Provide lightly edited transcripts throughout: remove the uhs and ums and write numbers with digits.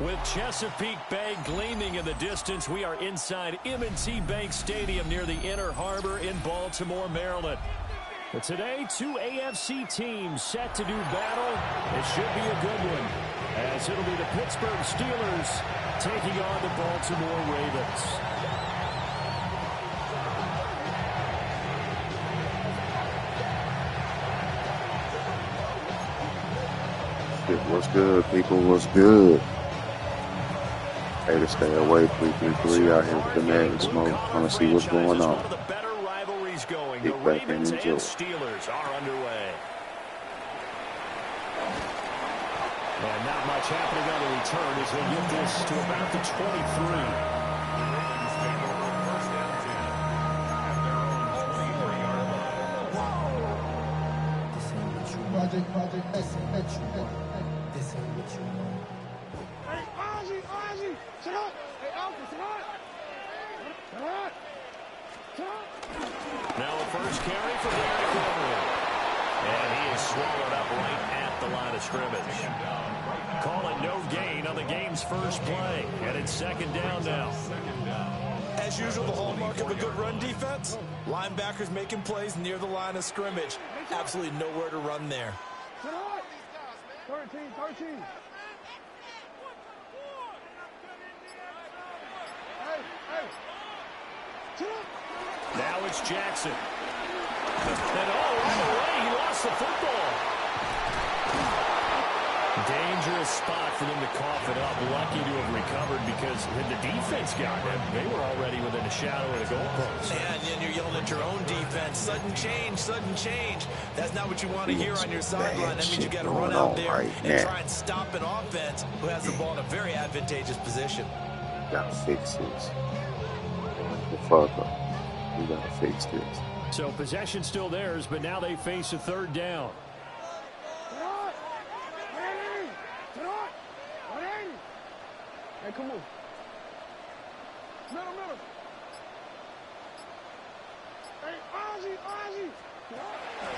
With Chesapeake Bay gleaming in the distance, we are inside M&T Bank Stadium near the Inner Harbor in Baltimore, Maryland. But today, two AFC teams set to do battle. It should be a good one, as it'll be the Pittsburgh Steelers taking on the Baltimore Ravens. What's good, people? What's good? Hey, to stay away, 333 out here with the Madden Smoke. Want to see what's going on. One of the better rivalries going. The Ravens and Steelers are underway. And not much happening on the return as they get this to about the 23. Now a first carry for Derek Henry. And he is swallowed up right at the line of scrimmage. Call it no gain on the game's first play. And it's second down now. As usual, the hallmark of a good run defense. Linebackers making plays near the line of scrimmage. Absolutely nowhere to run there. 13. Now it's Jackson. And right away, he lost the football. Dangerous spot for them to cough it up. Lucky to have recovered because had the defense got him, they were already within a shadow of the goalpost. And you're yelling at your own defense. Sudden change. That's not what you want to hear on your sideline. That means you got to run out there and try and stop an offense who has the ball in a very advantageous position. Gotta fix this. The fuck up. We gotta fix this. So possession still theirs, but now they face a third down. Hey, come on. Middle. Hey, Ozzy.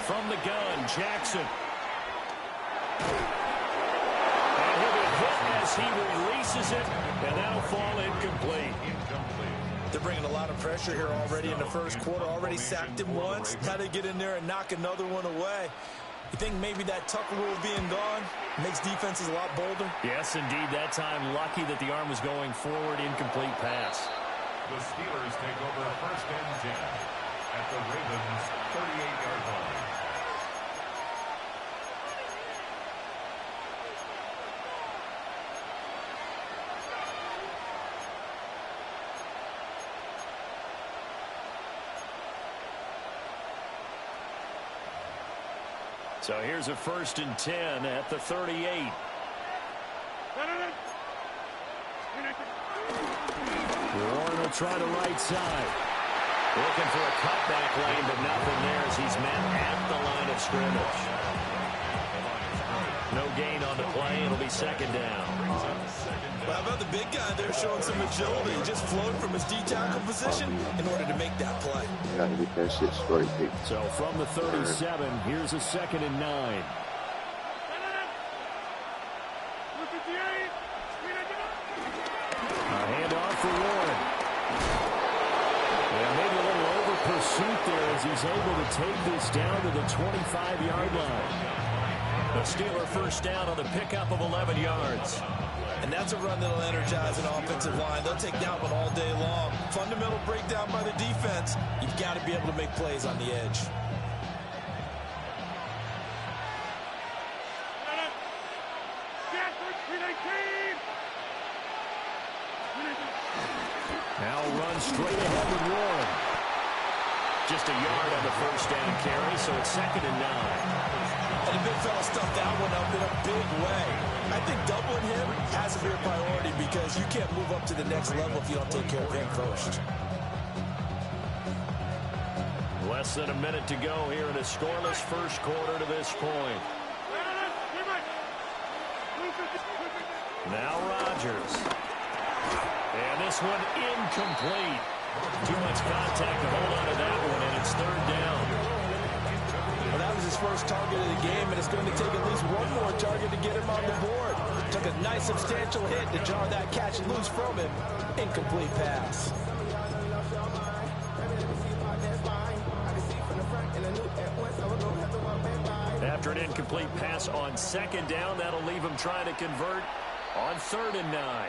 From the gun, Jackson. And he'll be hit as he releases it, and that'll fall incomplete. They're bringing a lot of pressure here already in the first quarter. Already sacked him once. Had to get in there and knock another one away. You think maybe that Tucker rule being gone makes defenses a lot bolder? Yes, indeed. That time, lucky that the arm was going forward. Incomplete pass. The Steelers take over first and 10 at the Ravens' 38-yard line. So here's a first and 10 at the 38. Warren will try the right side. Looking for a cutback lane, but nothing there as he's met at the line of scrimmage. No gain on the play. It'll be second down. Well, how about the big guy there showing some agility? Just floating from his D-tackle position in order to make that play. You gotta get that shit straight, people. So from the 37, here's a 2nd and 9. A handoff for Warren. And maybe a little over pursuit there as he's able to take this down to the 25-yard line. A Steeler first down on the pickup of 11 yards. And that's a run that'll energize an offensive line. They'll take that one all day long. Fundamental breakdown by the defense. You've got to be able to make plays on the edge. Now run straight ahead with Warren. Just a yard on the first down carry, so it's 2nd and 9. And the big fella stuffed that one up in a big way. I think doubling him has to be a priority because you can't move up to the next level if you don't take care of him first. Less than a minute to go here in a scoreless first quarter to this point. Now Rodgers. And this this one incomplete. Too much contact to hold on to that one, and it's third down. Well, that was his first target of the game, and it's going to take at least one more target to get him on the board. Took a nice substantial hit to jar that catch loose from him. Incomplete pass. After an incomplete pass on second down, that'll leave him trying to convert on 3rd and 9.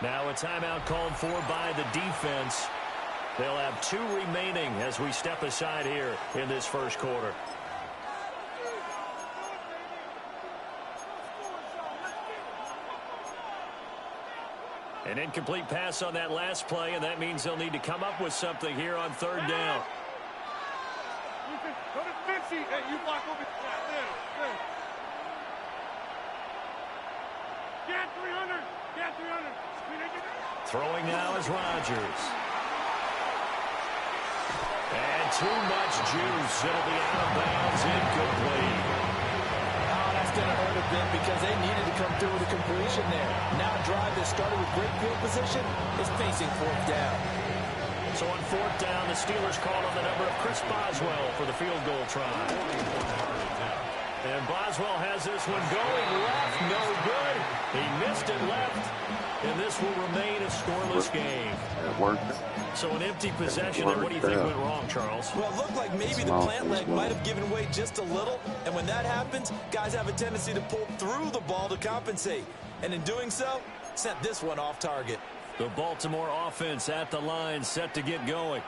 Now a timeout called for by the defense. They'll have 2 remaining as we step aside here in this first quarter. An incomplete pass on that last play, and that means they'll need to come up with something here on 3rd down. Go to 50. Hey, you block over there. Get 300. Get 300. Throwing now is Rodgers. And too much juice. It'll be out of bounds, incomplete. Oh, that's going to hurt a bit because they needed to come through with a completion there. Now a drive that started with great field position is facing 4th down. So on 4th down, the Steelers called on the number of Chris Boswell for the field goal try. And Boswell has this one going left, no good. He missed it left, and this will remain a scoreless game. It worked. So an empty possession there. What do you think went wrong, Charles? Well, it looked like maybe the plant leg might have given way just a little, and when that happens, guys have a tendency to pull through the ball to compensate. And in doing so, sent this one off target. The Baltimore offense at the line, set to get going.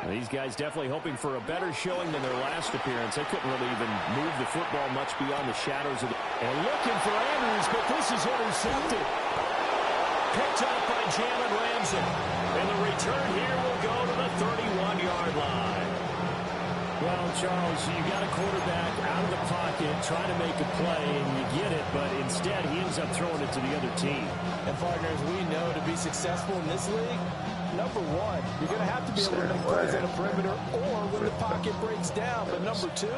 These guys definitely hoping for a better showing than their last appearance. They couldn't really even move the football much beyond the shadows of the... And looking for Andrews, but this is intercepted. Picked up by Jalen Ramsey. And the return here will go to the 31-yard line. Well, Charles, you got a quarterback out of the pocket trying to make a play, and you get it, but instead he ends up throwing it to the other team. And partners, we know to be successful in this league, number one, you're going to have to be able to make plays at a perimeter or when the pocket breaks down. But number two,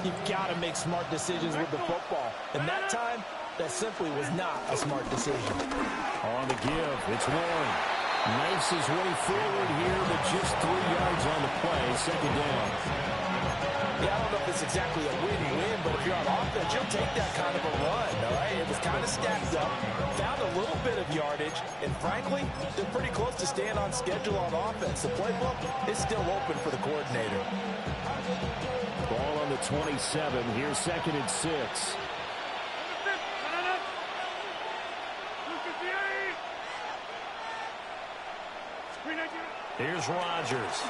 you've got to make smart decisions with the football. And that time, that simply was not a smart decision. On the give, it's Warren. Knifes his way forward here, but just 3 yards on the play, second down. Yeah, I don't know if it's exactly a win-win, but if you're on offense, you'll take that kind of a run, all right? It was kind of stacked up, found a little bit of yardage, and frankly, they're pretty close to staying on schedule on offense. The playbook is still open for the coordinator. Ball on the 27. Here's 2nd and 6. Here's Rodgers.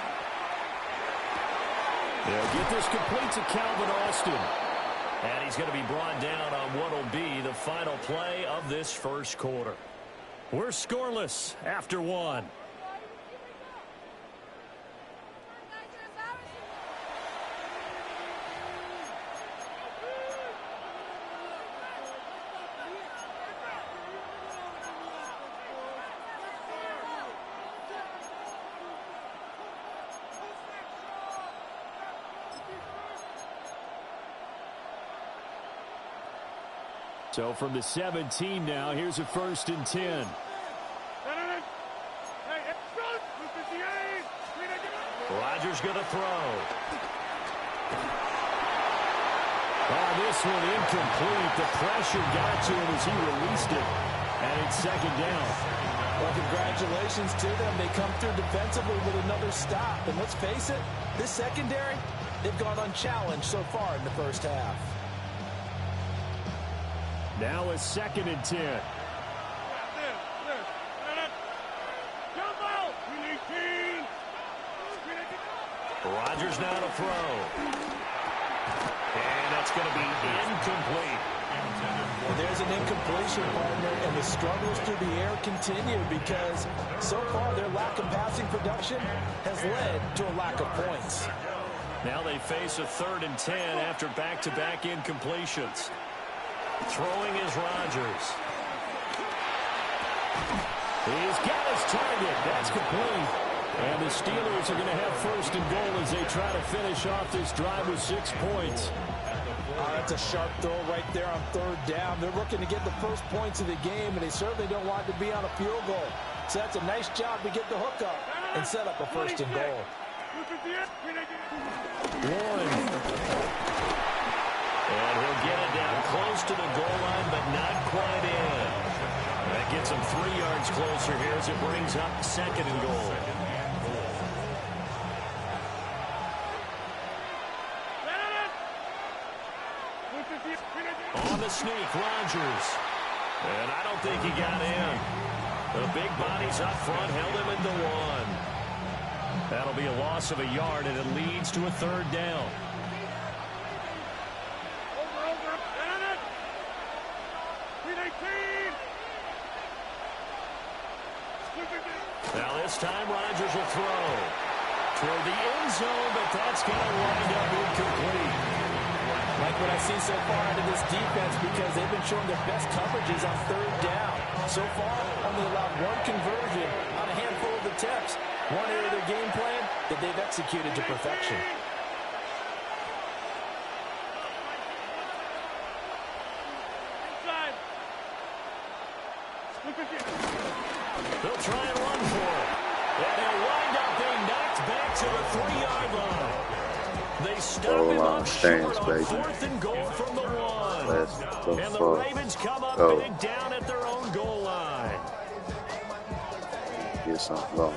They'll get this complete to Calvin Austin. And he's going to be brought down on what will be the final play of this first quarter. We're scoreless after 1. So from the 17 now, here's a 1st and 10. Rodgers going to throw. Oh, this one incomplete. The pressure got to him as he released it. And it's 2nd down. Well, congratulations to them. They come through defensively with another stop. And let's face it, this secondary, they've gone unchallenged so far in the first half. Now a 2nd and 10. Rodgers now to throw. And that's going to be incomplete. Well, there's an incompletion, partner, and the struggles through the air continue because so far their lack of passing production has led to a lack of points. Now they face a 3rd and 10 after back-to-back incompletions. Throwing is Rodgers. He's got his target. That's complete. And the Steelers are going to have 1st and goal as they try to finish off this drive with 6 points. That's a sharp throw right there on 3rd down. They're looking to get the first points of the game, and they certainly don't want to be on a field goal. So that's a nice job to get the hook up and set up a first and goal. One. And he'll get it down close to the goal line, but not quite in. That gets him 3 yards closer here as it brings up second and goal. On the sneak, Rodgers. And I don't think he got in. The big bodies up front held him into one. That'll be a loss of a yard, and it leads to a third down. Now this time Rodgers will throw toward the end zone, but that's going to wind up incomplete. Like what I've seen so far out of this defense, because they've been showing their best coverages on third down. So far, only allowed one conversion on a handful of attempts. One area of their game plan that they've executed to perfection. They'll try and run for it. And he'll wind up being knocked back to the 3-yard line. They stop him up short on fourth and goal from the one. And the Ravens come up big down at their own goal line. Get something going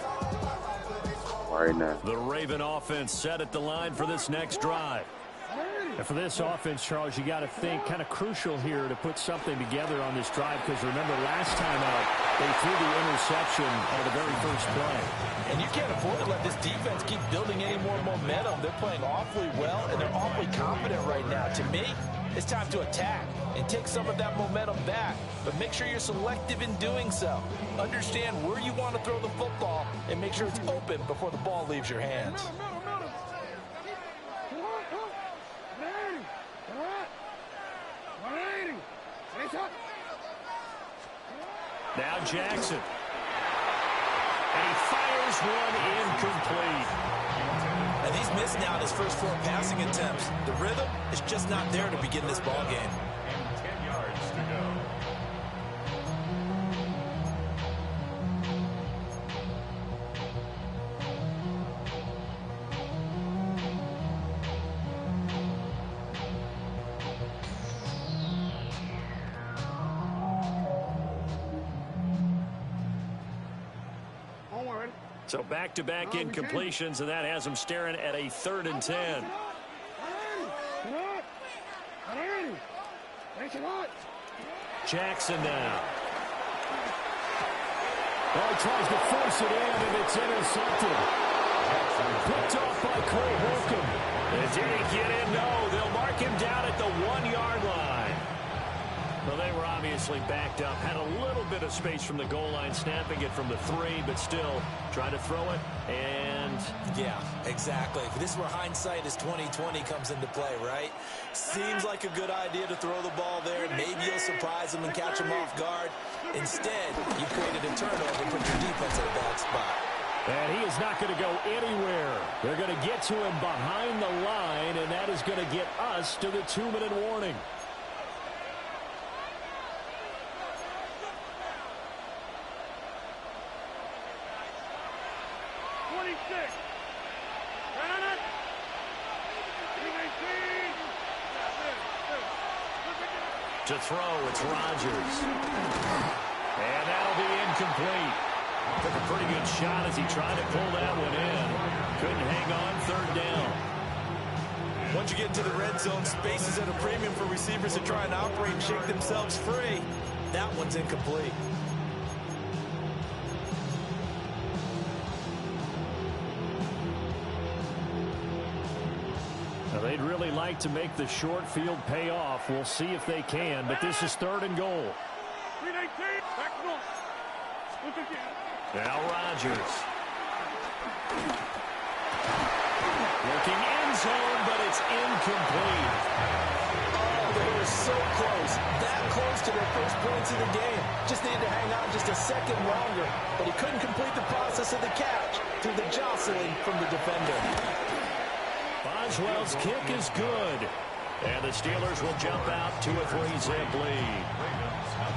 right now. The Raven offense set at the line for this next drive. And for this offense, Charles, you got to think kind of crucial here to put something together on this drive, because remember last time out they threw the interception on the very first play. And you can't afford to let this defense keep building any more momentum. They're playing awfully well, and they're awfully confident right now. To me, it's time to attack and take some of that momentum back, but make sure you're selective in doing so. Understand where you want to throw the football and make sure it's open before the ball leaves your hands. Now Jackson. And he fires one incomplete. And he's missed now his first 4 passing attempts. The rhythm is just not there to begin this ball game. And 10 yards to go. So back-to-back incompletions, and that has him staring at a 3rd and 10. Jackson now. Oh, he tries to force it in, and it's intercepted. Picked off by Cole Holcomb. And did he get in? No, they'll mark him down at the 1-yard line. Well, they were obviously backed up, had a little bit of space from the goal line, snapping it from the 3, but still trying to throw it, and... Yeah, exactly. This is where hindsight is 20/20 comes into play, right? Seems like a good idea to throw the ball there. Maybe you'll surprise them and catch them off guard. Instead, you created a turnover and put your defense in a bad spot. And he is not going to go anywhere. They're going to get to him behind the line, and that is going to get us to the 2-minute warning. To throw, it's Rodgers. And that'll be incomplete. Took a pretty good shot as he tried to pull that one in. Couldn't hang on, 3rd down. Once you get into the red zone, space is at a premium for receivers to try and operate and shake themselves free. That one's incomplete. They'd really like to make the short field pay off. We'll see if they can, but this is 3rd and goal. Now Rodgers. Looking end zone, but it's incomplete. Oh, they were so close. That close to their first points of the game. Just needed to hang on just a second longer, but he couldn't complete the process of the catch through the jostling from the defender. Boswell's kick is good. And the Steelers will jump out to a 3-zip lead.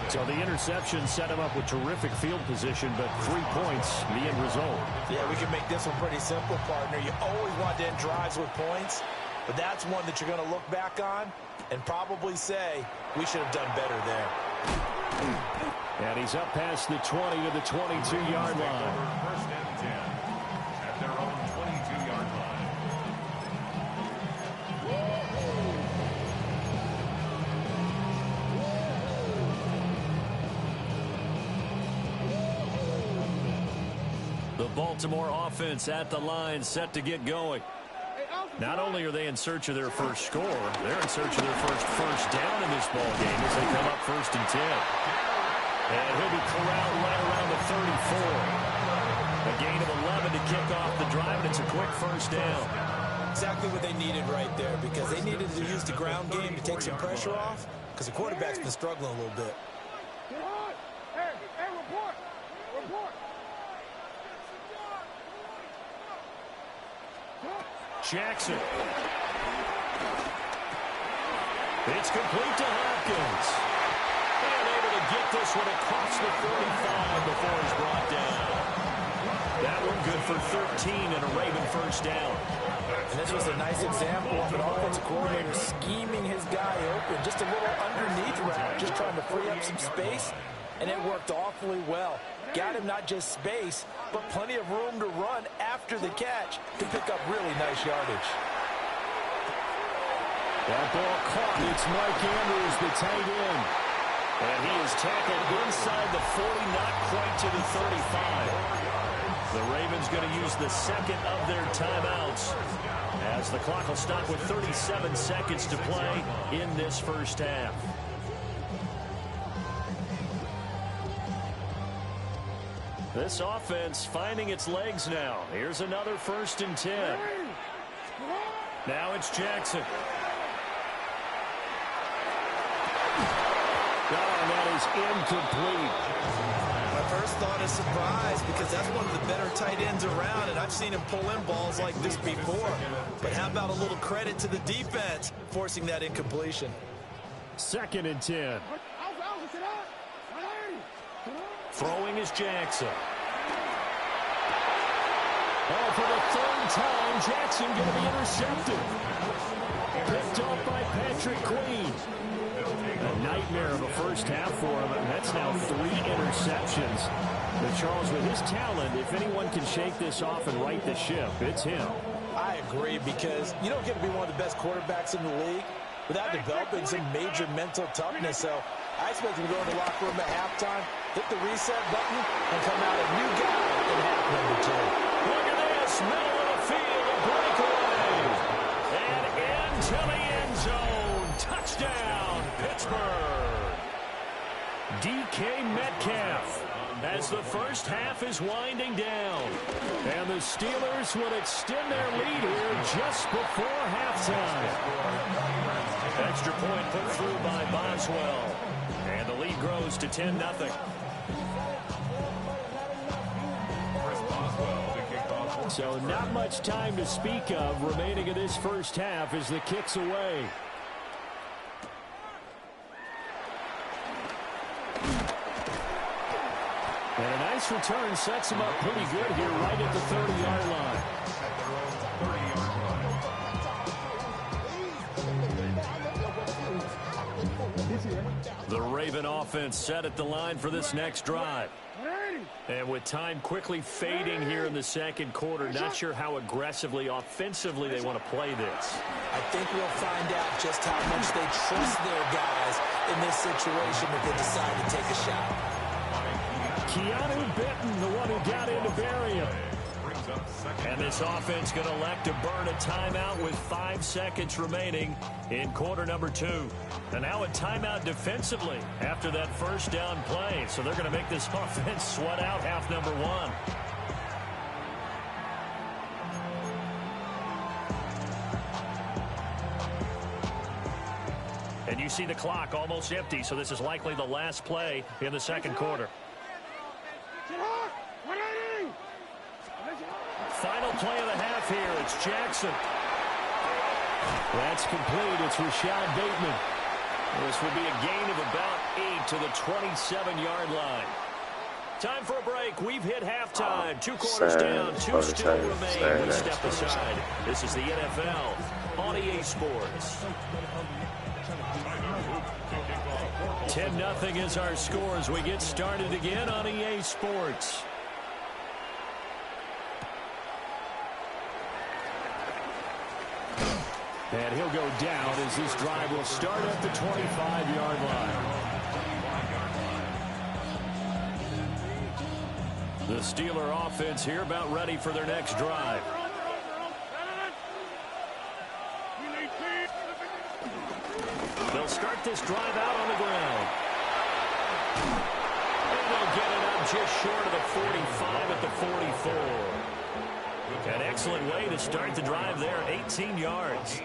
So the interception set him up with terrific field position, but 3 points, the end result. Yeah, we can make this one pretty simple, partner. You always want to end drives with points, but that's one that you're going to look back on and probably say, we should have done better there. And he's up past the 20 to the 22-yard line. First and 10 at their own 22-yard line. The Baltimore offense at the line, set to get going. Not only are they in search of their first score, they're in search of their first down in this ball game as they come up 1st and 10. And he'll be corralled right around the 34. A gain of 11 to kick off the drive, and it's a quick first down. Exactly what they needed right there, because they needed to use the ground game to take some pressure off, because the quarterback's been struggling a little bit. Hey, report. Jackson. It's complete to Hopkins. And able to get this one across the 45 before he's brought down. That one good for 13 and a Raven first down. And this was a nice example of an offensive coordinator scheming his guy open. Just a little underneath route, just trying to free up some space, and it worked awfully well. Got him not just space, but plenty of room to run after the catch to pick up really nice yardage. That ball caught. It's Mike Andrews, the tight end. And he is tackled inside the 40, not quite to the 35. The Ravens going to use the second of their timeouts as the clock will stop with 37 seconds to play in this first half. This offense finding its legs now. Here's another 1st and 10. Now it's Jackson. And that is incomplete. My first thought is surprise, because that's one of the better tight ends around, and I've seen him pull in balls like this before. But how about a little credit to the defense forcing that incompletion? 2nd and 10. Throwing is Jackson. Oh, for the 3rd time, Jackson going to be intercepted. Picked off by Patrick Queen. A nightmare of a first half for him, and that's now 3 interceptions. But Charles, with his talent, if anyone can shake this off and right the ship, it's him. I agree, because you don't get to be one of the best quarterbacks in the league without developing some major mental toughness. So I expect him to go in the locker room at halftime, hit the reset button, and come out a new guy in half number 2. Look at this, middle of the field, a breakaway. And into the end zone. Touchdown, Pittsburgh. DK Metcalf as the first half is winding down. And the Steelers will extend their lead here just before halftime. Extra point put through by Boswell. And the lead grows to 10-0. So not much time to speak of remaining in this first half as the kick's away. And a nice return sets him up pretty good here right at the 30-yard line. The Raven offense set at the line for this next drive. And with time quickly fading here in the second quarter, not sure how aggressively, offensively they want to play this. I think we'll find out just how much they trust their guys in this situation if they decide to take a shot. Keanu Benton, the one who got in to bury him. And this offense going to elect to burn a timeout with 5 seconds remaining in quarter number 2. And now a timeout defensively after that first down play. So they're going to make this offense sweat out half number 1. And you see the clock almost empty, so this is likely the last play in the second quarter. Final play of the half here. It's Jackson. That's complete. It's Rashad Bateman. This will be a gain of about 8 to the 27-yard line. Time for a break. We've hit halftime. 2 quarters down. 2 still remain. We step aside. This is the NFL on EA Sports. 10-0 is our score as we get started again on EA Sports. And he'll go down as this drive will start at the 25-yard line. The Steeler offense here about ready for their next drive. They'll start this drive out on the ground. And they'll get it up just short of the 45 at the 44. An excellent way to start the drive there, 18 yards.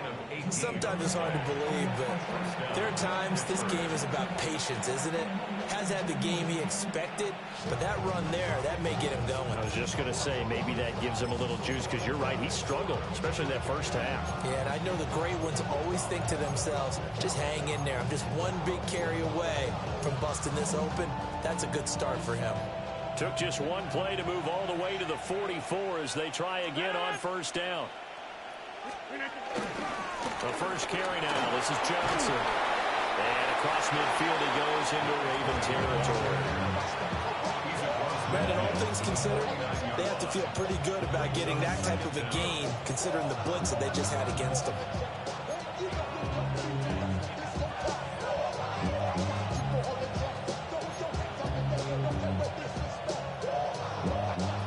Sometimes it's hard to believe, but there are times this game is about patience, isn't it? Has had the game he expected, but that run there, that may get him going. I was just going to say, maybe that gives him a little juice, because you're right, he struggled, especially that first half. Yeah, and I know the great ones always think to themselves, just hang in there. I'm just one big carry away from busting this open. That's a good start for him. Took just one play to move all the way to the 44 as they try again on first down. The first carry now. This is Johnson. And across midfield he goes into Raven territory. Brandon, all things considered, they have to feel pretty good about getting that type of a gain considering the blitz that they just had against them.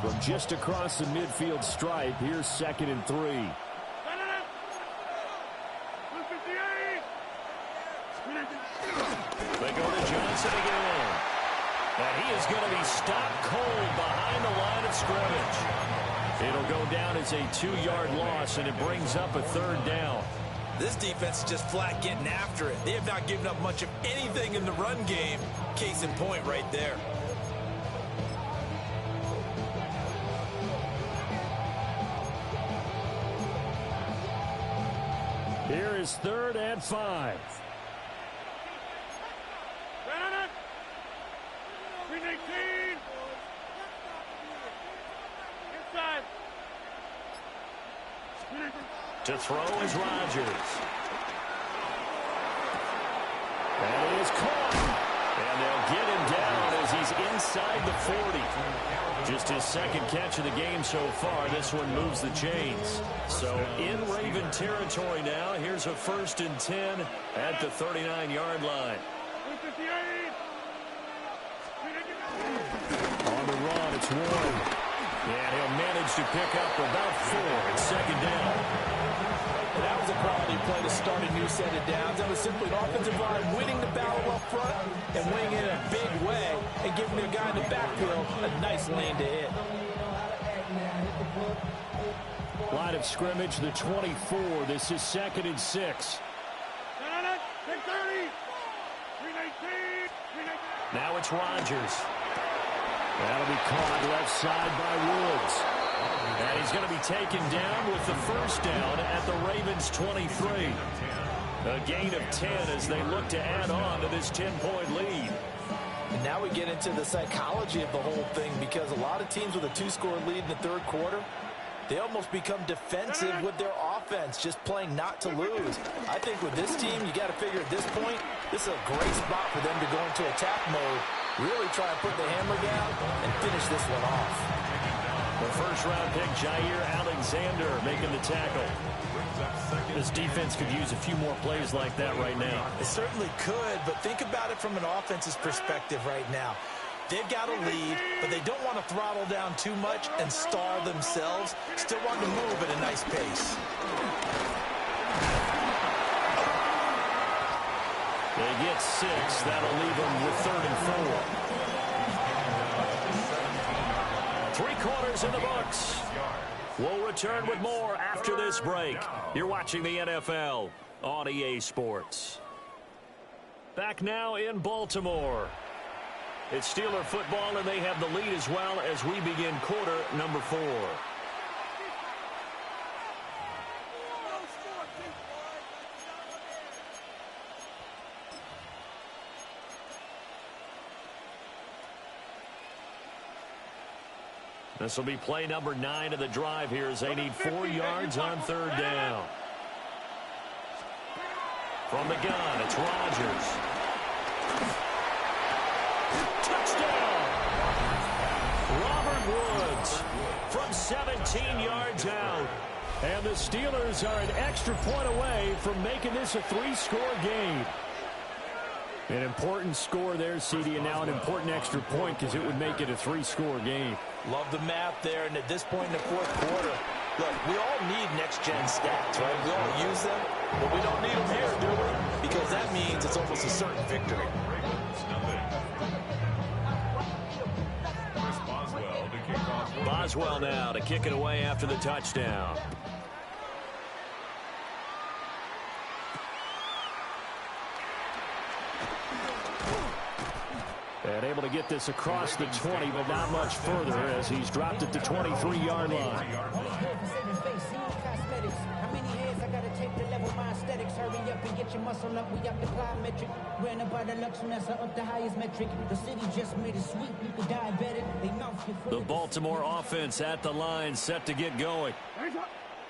From just across the midfield stripe, here's 2nd and 3. They go to Johnson again. And he is going to be stopped cold behind the line of scrimmage. It'll go down as a 2-yard loss, and it brings up a 3rd down. This defense is just flat getting after it. They have not given up much of anything in the run game. Case in point right there. Here is 3rd and 5. To throw is Rodgers. And he is caught. And they'll get him down as he's inside the 40. Just his 2nd catch of the game so far. This one moves the chains. So in Raven territory now. Here's a 1st and 10 at the 39-yard line. On the run, it's Warren. And he'll manage to pick up about 4. It's 2nd down. And that was a quality play to start a new set of downs. That was simply an offensive line winning the battle up front and winning it in a big way and giving their guy in the backfield a nice lane to hit. Line of scrimmage, the 24. This is 2nd and 6. Now it's Rodgers. That'll be caught left side by Woods. And he's going to be taken down with the 1st down at the Ravens' 23. A gain of 10 as they look to add on to this 10-point lead. And now we get into the psychology of the whole thing, because a lot of teams with a 2-score lead in the 3rd quarter, they almost become defensive with their offense, just playing not to lose. I think with this team, you got to figure at this point, this is a great spot for them to go into attack mode, really try and put the hammer down and finish this one off. The 1st-round pick, Jair Alexander, making the tackle. This defense could use a few more plays like that right now. It certainly could, but think about it from an offense's perspective right now. They've got a lead, but they don't want to throttle down too much and stall themselves. Still want to move at a nice pace. They get 6. That'll leave them with 3rd and 4. 3 quarters in the books. We'll return with more after this break. You're watching the NFL on EA Sports. Back now in Baltimore. It's Steeler football, and they have the lead as well as we begin quarter number 4. This will be play number 9 of the drive here as they need 4 yards on third down. From the gun, it's Rodgers. Touchdown! Robert Woods from 17 yards out. And the Steelers are an extra point away from making this a 3-score game. An important score there, CD, and now an important extra point because it would make it a 3-score game. Love the map there, and at this point in the fourth quarter, look, we all need next-gen stats, right? We all use them, but we don't need them here, do we? Because that means it's almost a certain victory. Boswell now to kick it away after the touchdown. And able to get this across the 20, but not much further as he's dropped at the 23-yard line. How many heads I gotta take to level my aesthetics? Hurry up and get your muscle up. We up the plyometric. Ran about the Luxemess up the highest metric. The city just made it sweet. People diabetic. They mouth get full. The Baltimore offense at the line, set to get going.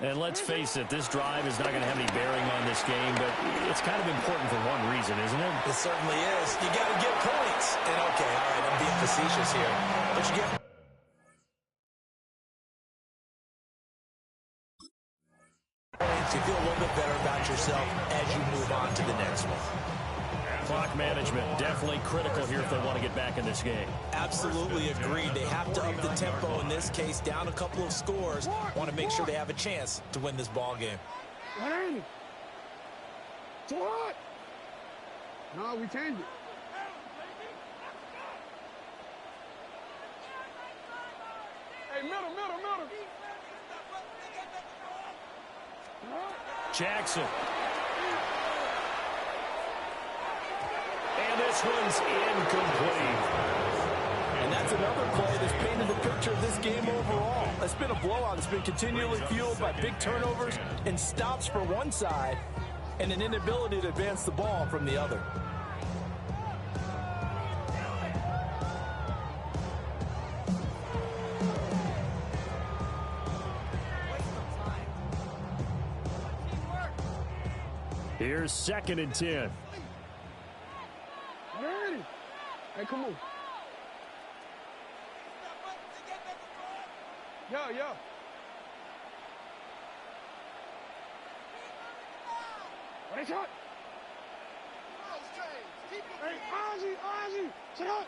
And let's face it, this drive is not going to have any bearing on this game, but it's kind of important for one reason, isn't it? It certainly is. You got to get points. And okay, all right, I'm being facetious here, but you get. You feel a little bit better about yourself as you move on to the next one. Clock management, definitely critical here if they want to get back in this game. Absolutely agreed. They have to up the tempo in this case, down a couple of scores. Want to make sure they have a chance to win this ball game. What? No, we changed it. Hey, middle. Jackson. And this one's incomplete. And that's another play that's painted the picture of this game overall. It's been a blowout. It's been continually fueled by big turnovers and stops for one side and an inability to advance the ball from the other. Here's 2nd and 10. Hey, come on. Yo. What is shot? Hey, Ozzy, sit up.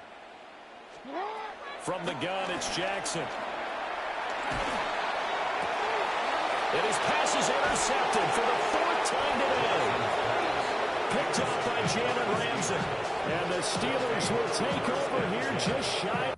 From the gun, it's Jackson. And his pass is intercepted for the 4th time today. Picked up by Jalen Ramsey. And the Steelers will take over here just shy.